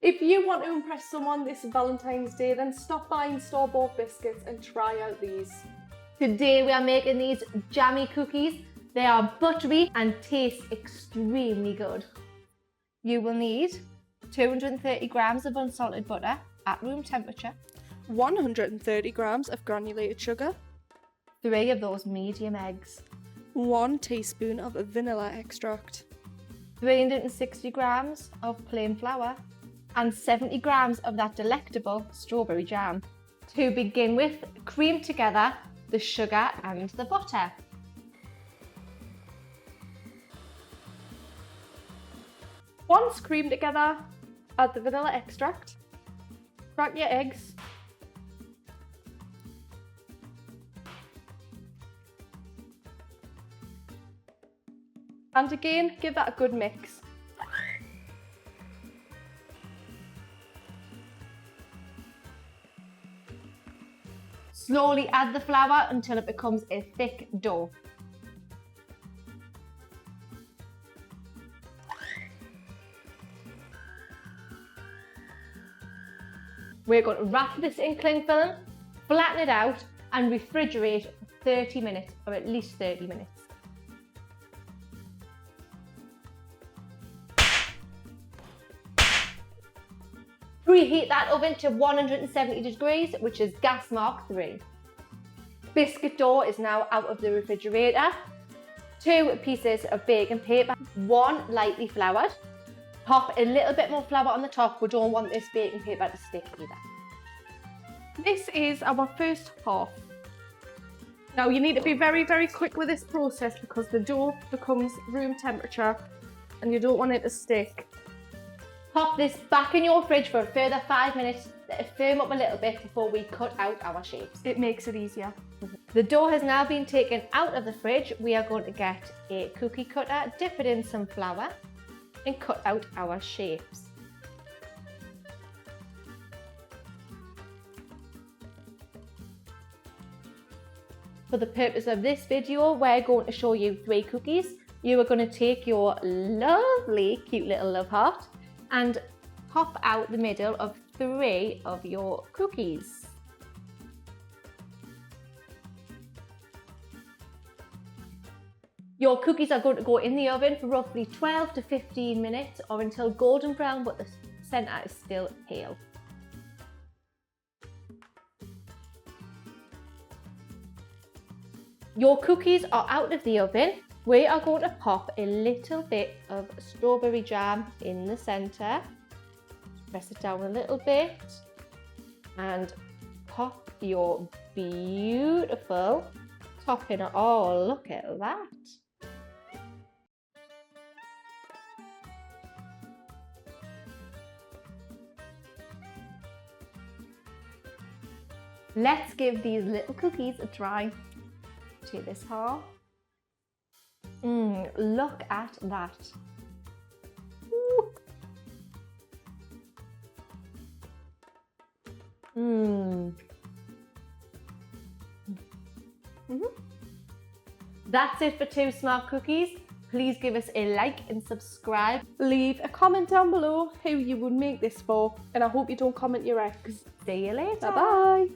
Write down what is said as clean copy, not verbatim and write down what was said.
If you want to impress someone this Valentine's Day, then stop buying store-bought biscuits and try out these. Today we are making these jammy cookies. They are buttery and taste extremely good. You will need 230 grams of unsalted butter at room temperature, 130 grams of granulated sugar, 3 of those medium eggs, 1 teaspoon of vanilla extract, 360 grams of plain flour, and 70 grams of that delectable strawberry jam. To begin with, cream together the sugar and the butter. Once creamed together, add the vanilla extract, crack your eggs, and again give that a good mix. Slowly add the flour until it becomes a thick dough. We're going to wrap this in cling film, flatten it out and refrigerate for 30 minutes or at least 30 minutes. Preheat that oven to 170 degrees, which is gas mark 3. Biscuit dough is now out of the refrigerator. 2 pieces of baking paper, 1 lightly floured. Pop a little bit more flour on the top. We don't want this baking paper to stick either. This is our first half. Now you need to be very, very quick with this process because the dough becomes room temperature and you don't want it to stick. Pop this back in your fridge for a further 5 minutes, let it firm up a little bit before we cut out our shapes. It makes it easier. The dough has now been taken out of the fridge. We are going to get a cookie cutter, dip it in some flour and cut out our shapes. For the purpose of this video, we're going to show you 3 cookies. You are going to take your lovely, cute little love heart and pop out the middle of 3 of your cookies. Your cookies are going to go in the oven for roughly 12 to 15 minutes or until golden brown, but the centre is still pale. Your cookies are out of the oven. We are going to pop a little bit of strawberry jam in the centre. Press it down a little bit and pop your beautiful topping. Oh, look at that. Let's give these little cookies a try. To this half. Look at that. That's it for 2 smart cookies. Please give us a like and subscribe. Leave a comment down below who you would make this for, and I hope you don't comment your ex. See you later. Bye bye.